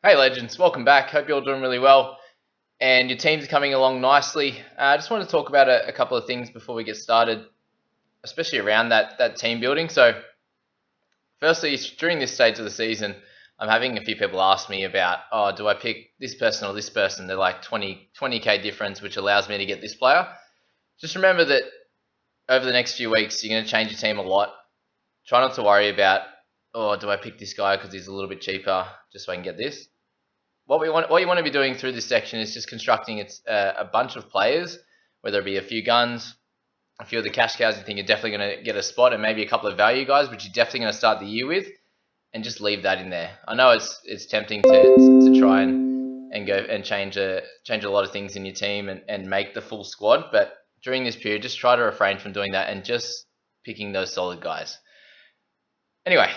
Hey legends, welcome back. Hope you're all doing really well and your team's coming along nicely. I just want to talk about a couple of things before we get started, especially around that team building. So firstly, during this stage of the season, I'm having a few people ask me about, oh, do I pick this person or this person? They're like 20k difference, which allows me to get this player. Just remember that over the next few weeks, you're going to change your team a lot. Try not to worry about, oh, do I pick this guy because he's a little bit cheaper just so I can get this. What you want to be doing through this section is just constructing a bunch of players, whether it be a few guns, a few of the cash cows you think you're definitely going to get a spot, and maybe a couple of value guys, which you're definitely going to start the year with, and just leave that in there. I know it's tempting to try and go and change a lot of things in your team and make the full squad, but during this period, just try to refrain from doing that and just picking those solid guys. Anyway,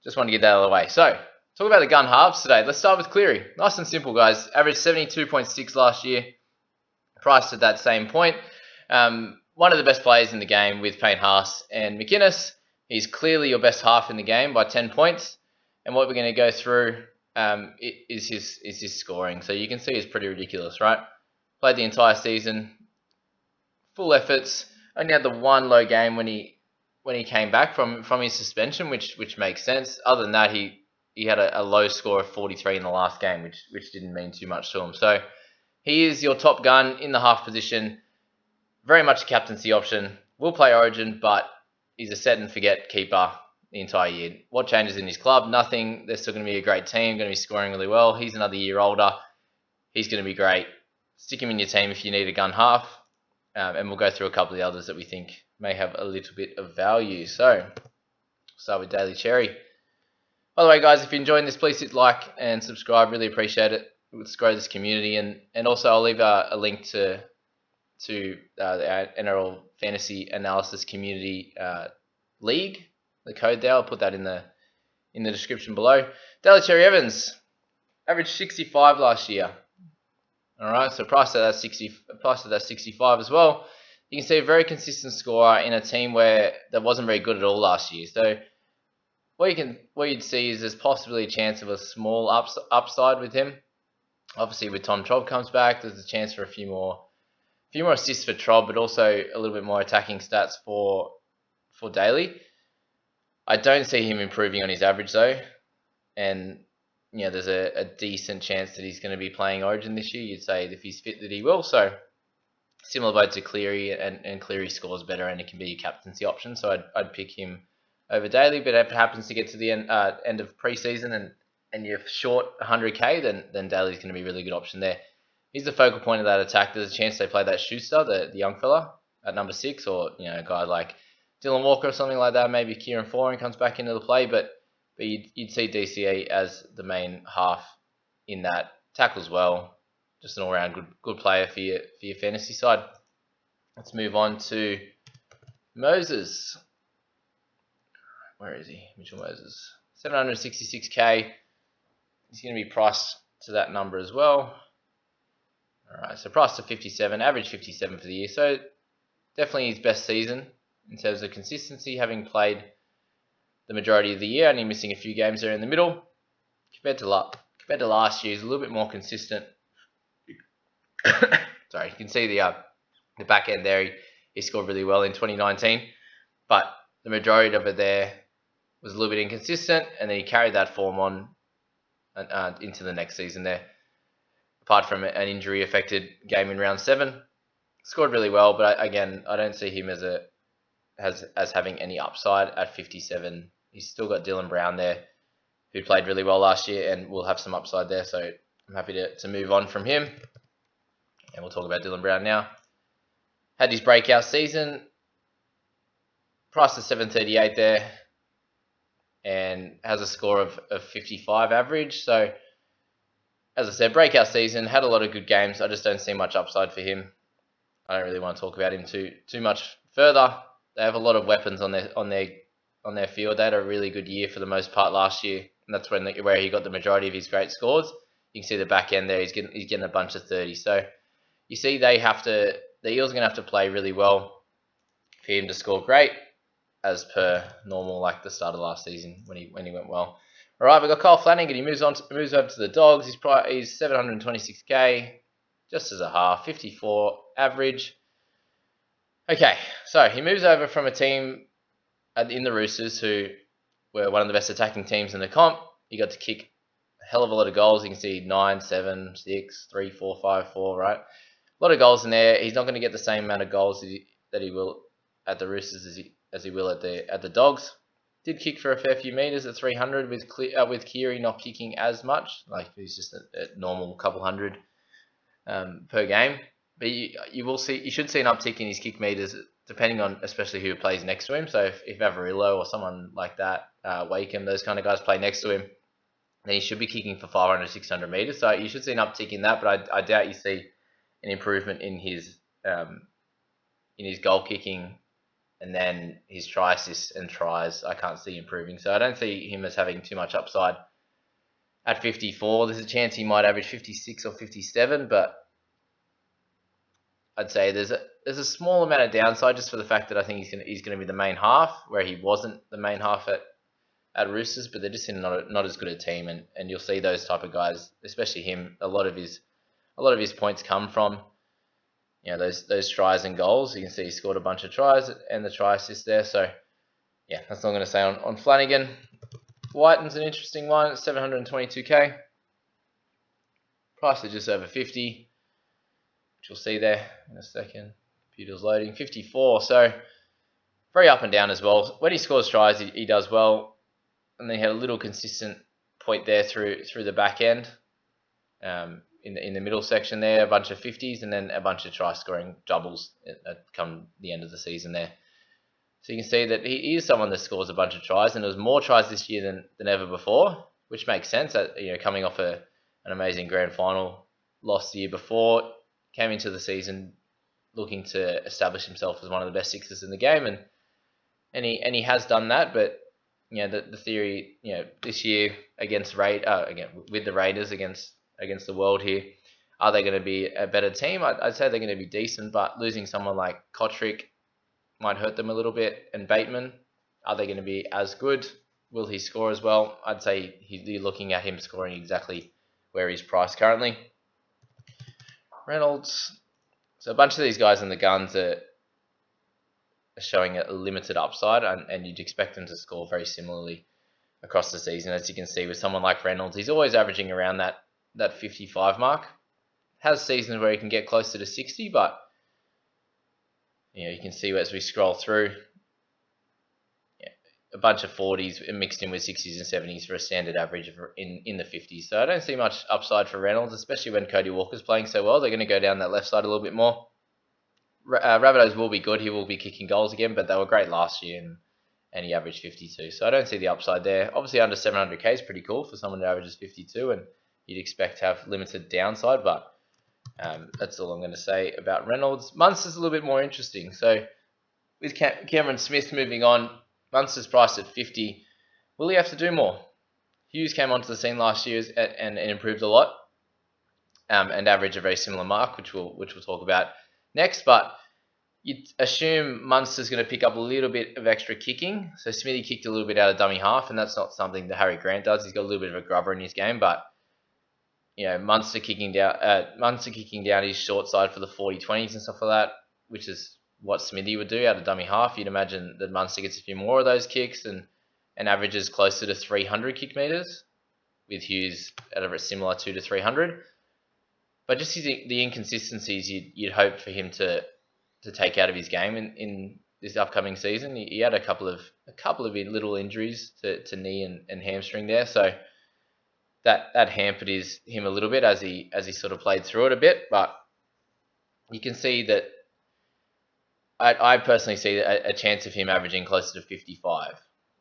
just want to get that out of the way. So, talk about the gun halves today. Let's start with Cleary. Nice and simple, guys. Averaged 72.6 last year. Priced at that same point. One of the best players in the game with Payne Haas and McInnes. He's clearly your best half in the game by 10 points. And what we're going to go through is his scoring. So you can see it's pretty ridiculous, right? Played the entire season. Full efforts. Only had the one low game when he came back from his suspension, which makes sense. Other than that, he had a low score of 43 in the last game, which didn't mean too much to him. So he is your top gun in the half position. Very much a captaincy option. Will play Origin, but he's a set and forget keeper the entire year. What changes in his club? Nothing. They're still going to be a great team, going to be scoring really well. He's another year older. He's going to be great. Stick him in your team if you need a gun half. And we'll go through a couple of the others that we think may have a little bit of value. So, start with Daily Cherry. By the way, guys, if you're enjoying this, please hit like and subscribe. Really appreciate it. Let's grow this community. And also, I'll leave a link to the NRL Fantasy Analysis Community League. The code there, I'll put that in the description below. Daily Cherry Evans, averaged 65 last year. All right, so priced at that 65 as well. You can see a very consistent scorer in a team where that wasn't very good at all last year. So what you'd see is there's possibly a chance of a small upside with him. Obviously, with Tom Trob comes back, there's a chance for a few more assists for Trob, but also a little bit more attacking stats for Daley. I don't see him improving on his average though, and there's a decent chance that he's going to be playing Origin this year. You'd say if he's fit that he will. So similar boat to Cleary, and Cleary scores better, and it can be a captaincy option. So I'd pick him over Daley. But if it happens to get to the end of preseason and you're short 100k, then Daley's going to be a really good option there. He's the focal point of that attack. There's a chance they play that Schuster, the young fella, at number 6, or a guy like Dylan Walker or something like that. Maybe Kieran Foran comes back into the play, but you'd see DCE as the main half in that. Tackles well, just an all-round good player for your fantasy side. Let's move on to Moses. Where is he? Mitchell Moses. 766k. He's going to be priced to that number as well. All right, so priced to 57, average 57 for the year. So definitely his best season in terms of consistency, having played the majority of the year, only missing a few games there in the middle. Compared to last year, he's a little bit more consistent. Sorry, you can see the back end there. He scored really well in 2019, but the majority of it there was a little bit inconsistent, and then he carried that form on into the next season there. Apart from an injury-affected game in round 7, scored really well, but again, I don't see him as having any upside at 57. He's still got Dylan Brown there, who played really well last year, and will have some upside there. So I'm happy to move on from him. And we'll talk about Dylan Brown now. Had his breakout season. Priced at 738 there. And has a score of 55 average. So, as I said, breakout season. Had a lot of good games. I just don't see much upside for him. I don't really want to talk about him too much further. They have a lot of weapons on their field. They had a really good year for the most part last year, and that's where he got the majority of his great scores. You can see the back end there. He's getting a bunch of 30. So you see the Eels are going to have to play really well for him to score great, as per normal, like the start of last season when he went well. All right, we've got Kyle Flanagan. He moves over to the Dogs. He's 726k, just as a half, 54 average. Okay, so he moves over from a team in the Roosters who were one of the best attacking teams in the comp. He got to kick a hell of a lot of goals. You can see 9, 7, 6, 3, 4, 5, 4, right? A lot of goals in there. He's not going to get the same amount of goals that he will at the Roosters as he will at the Dogs. Did kick for a fair few meters at 300 with Cleary not kicking as much. Like he's just a normal couple hundred per game. But you should see an uptick in his kick meters depending on especially who plays next to him. So if Averillo or someone like that, Wakeham, those kind of guys play next to him, then he should be kicking for 500, 600 meters. So you should see an uptick in that, but I doubt you see an improvement in his goal kicking. And then his try assists and tries, I can't see improving. So I don't see him as having too much upside at 54. There's a chance he might average 56 or 57, but I'd say there's a small amount of downside just for the fact that I think he's going to be the main half, where he wasn't the main half at Roosters, but they're just in not as good a team, and you'll see those type of guys, especially him. A lot of his points come from those tries and goals. You can see he scored a bunch of tries and the try assist there. So yeah, that's all I'm going to say on Flanagan. Whiten's an interesting one at 722k. Price is just over 50, which you'll see there in a second. Computer's loading. 54, so very up and down as well. When he scores tries, he does well, and then he had a little consistent point there through the back end. In the middle section there, a bunch of 50s, and then a bunch of try-scoring doubles at come the end of the season there. So you can see that he is someone that scores a bunch of tries, and there was more tries this year than ever before, which makes sense. That coming off an amazing grand final loss the year before, came into the season looking to establish himself as one of the best sixers in the game, and he has done that. But the theory, this year against again with the Raiders against the world here, are they going to be a better team? I'd say they're going to be decent, but losing someone like Kotrick might hurt them a little bit. And Bateman, are they going to be as good? Will he score as well? I'd say you're looking at him scoring exactly where he's priced currently. Reynolds. So a bunch of these guys in the guns are showing a limited upside, and you'd expect them to score very similarly across the season. As you can see with someone like Reynolds, he's always averaging around that 55 mark. Has seasons where he can get closer to 60, but you can see as we scroll through, a bunch of 40s mixed in with 60s and 70s for a standard average in the 50s. So I don't see much upside for Reynolds, especially when Cody Walker's playing so well. They're going to go down that left side a little bit more. Rabbitohs will be good. He will be kicking goals again, but they were great last year, and he averaged 52. So I don't see the upside there. Obviously, under 700k is pretty cool for someone who averages 52, and you'd expect to have limited downside, but that's all I'm going to say about Reynolds. Munster's a little bit more interesting. So with Cameron Smith moving on, Munster's priced at 50. Will he have to do more? Hughes came onto the scene last year and improved a lot, and averaged a very similar mark, which we'll talk about next. But you'd assume Munster's going to pick up a little bit of extra kicking. So Smithy kicked a little bit out of dummy half, and that's not something that Harry Grant does. He's got a little bit of a grubber in his game, but Munster kicking down his short side for the 40-20s and stuff like that, which is what Smithy would do out of dummy half. You'd imagine that Munster gets a few more of those kicks and averages closer to 300 kick meters, with Hughes at a similar 2 to 300. But just the inconsistencies you'd hope for him to take out of his game in this upcoming season. He had a couple of little injuries to knee and hamstring there, so that hampered him a little bit as he sort of played through it a bit. But you can see that I personally see a chance of him averaging closer to 55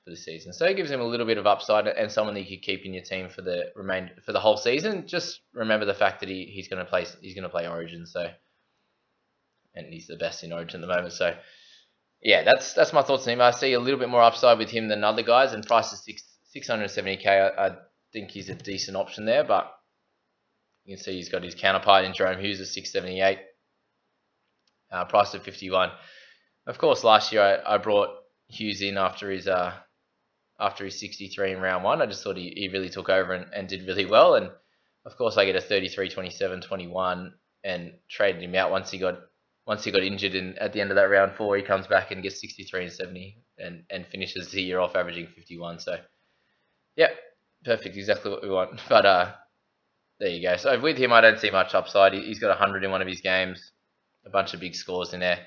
for the season. So it gives him a little bit of upside and someone that you could keep in your team for the whole season. Just remember the fact that he's going to play Origin, so, and he's the best in Origin at the moment. So yeah, that's my thoughts on him. I see a little bit more upside with him than other guys, and price is 670k. I think he's a decent option there, but you can see he's got his counterpart in Jerome Hughes at 678, priced at 51. Of course, last year I brought Hughes in after after his 63 in round 1. I just thought he really took over and did really well. And of course, I get a 33, 27, 21 and traded him out once he got injured. And at the end of that round 4, he comes back and gets 63 and 70 and finishes the year off averaging 51. So, yeah, perfect, exactly what we want. But there you go. So with him, I don't see much upside. He's got 100 in one of his games, a bunch of big scores in there.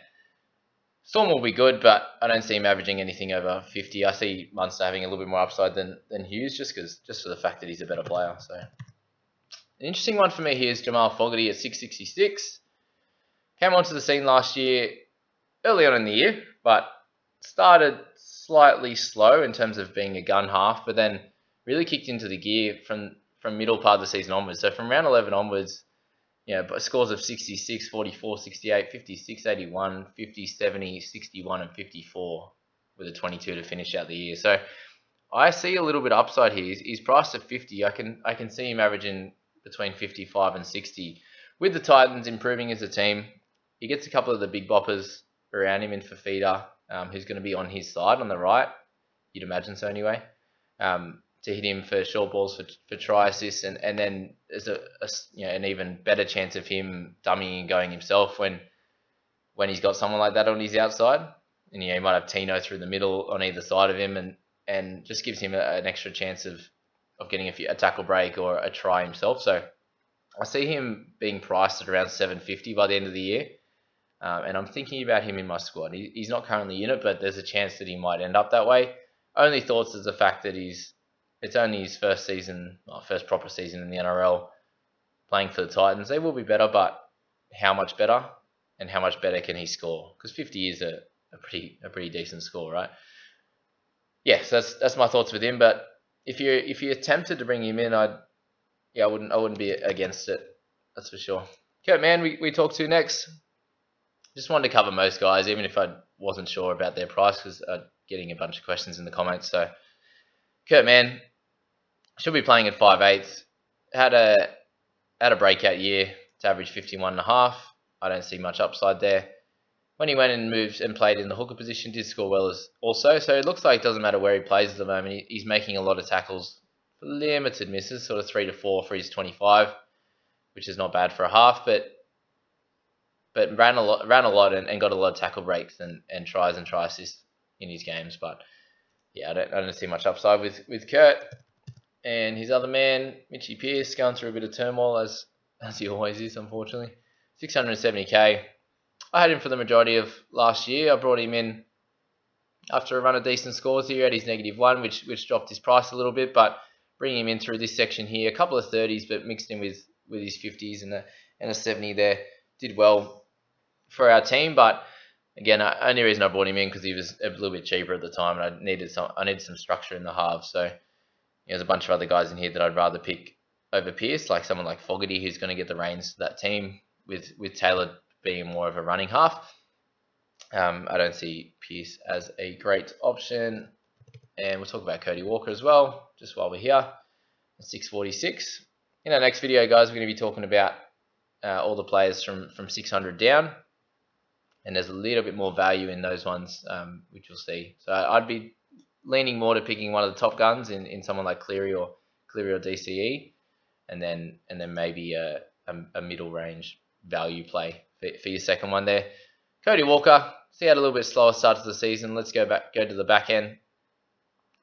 Storm will be good, but I don't see him averaging anything over 50. I see Munster having a little bit more upside than Hughes, just for the fact that he's a better player. So, an interesting one for me here is Jamal Fogarty at 666. Came onto the scene last year, early on in the year, but started slightly slow in terms of being a gun half, but then really kicked into the gear from middle part of the season onwards. So from round 11 onwards, scores of 66, 44, 68, 56, 81, 50, 70, 61, and 54 with a 22 to finish out the year. So I see a little bit of upside here. He's priced at 50. I can see him averaging between 55 and 60. With the Titans improving as a team, he gets a couple of the big boppers around him in Fafita, who's going to be on his side on the right. You'd imagine so anyway. To hit him for short balls for try assists, and then there's an even better chance of him dummying and going himself when he's got someone like that on his outside, and he might have Tino through the middle on either side of him, and just gives him an extra chance of getting a tackle break or a try himself. So I see him being priced at around 750 by the end of the year, and I'm thinking about him in my squad. He's not currently in it, but there's a chance that he might end up that way. Only thoughts is the fact that it's only his first proper season in the NRL playing for the Titans. They will be better, but how much better? And how much better can he score? Because 50 is a pretty decent score, right? Yeah, so that's my thoughts with him. But if you're tempted to bring him in, I wouldn't be against it. That's for sure. Okay, man, we talk to next. Just wanted to cover most guys, even if I wasn't sure about their price, because I'm getting a bunch of questions in the comments. So, Kurt Mann should be playing at 5'8". Had a breakout year to average 51.5. I don't see much upside there. When he went and moved and played in the hooker position, did score well as also. So it looks like it doesn't matter where he plays at the moment. He's making a lot of tackles, limited misses, sort of 3 to 4 for his 25, which is not bad for a half, but ran a lot and got a lot of tackle breaks and tries and try assists in his games. But yeah, I don't see much upside with Kurt. And his other man, Mitchy Pearce, going through a bit of turmoil as he always is, unfortunately. 670k. I had him for the majority of last year. I brought him in after a run of decent scores here at his -1, which dropped his price a little bit. But bringing him in through this section here, a couple of 30s, but mixed in with his 50s and a 70 there, did well for our team. But again, the only reason I brought him in because he was a little bit cheaper at the time, and I needed some structure in the halves. So there's a bunch of other guys in here that I'd rather pick over Pearce, like someone like Fogarty, who's going to get the reins to that team, with Taylor being more of a running half. I don't see Pearce as a great option. And we'll talk about Cody Walker as well, just while we're here. 646. In our next video, guys, we're going to be talking about all the players from 600 down. And there's a little bit more value in those ones, which you'll see. So I'd be leaning more to picking one of the top guns in someone like Cleary or DCE, and then maybe a middle range value play for your second one there. Cody Walker, he had a little bit slower start to the season. Let's go to the back end.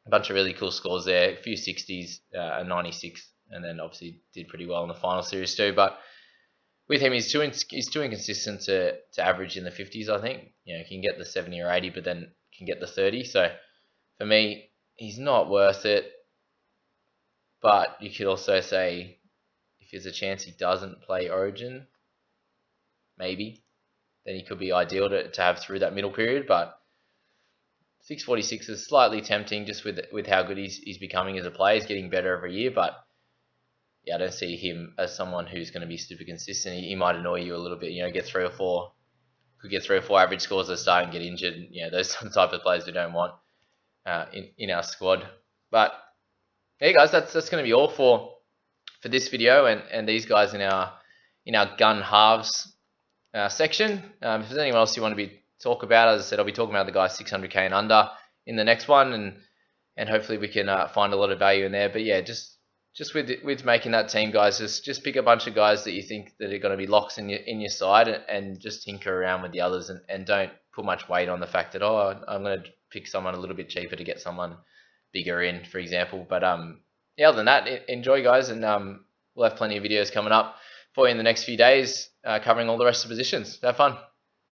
A bunch of really cool scores there, a few 60s, a 96, and then obviously did pretty well in the final series too. But with him, he's too inconsistent to average in the 50s, I think. He can get the 70 or 80, but then can get the 30. So for me, he's not worth it. But you could also say, if there's a chance he doesn't play Origin, maybe, then he could be ideal to have through that middle period. But 646 is slightly tempting just with how good he's becoming as a player. He's getting better every year, but yeah, I don't see him as someone who's going to be super consistent. He might annoy you a little bit, get 3 or 4. Could get 3 or 4 average scores at the start and get injured. Those are the type of players we don't want in our squad. But hey guys, that's going to be all for this video and these guys in our gun halves section. If there's anyone else you want to talk about, as I said, I'll be talking about the guys 600k and under in the next one, and and hopefully we can find a lot of value in there. But yeah, just with making that team, guys, just pick a bunch of guys that you think that are going to be locks in your side, and just tinker around with the others, and don't put much weight on the fact that, oh, I'm going to pick someone a little bit cheaper to get someone bigger in, for example. But yeah, other than that, enjoy, guys, and we'll have plenty of videos coming up for you in the next few days covering all the rest of the positions. Have fun.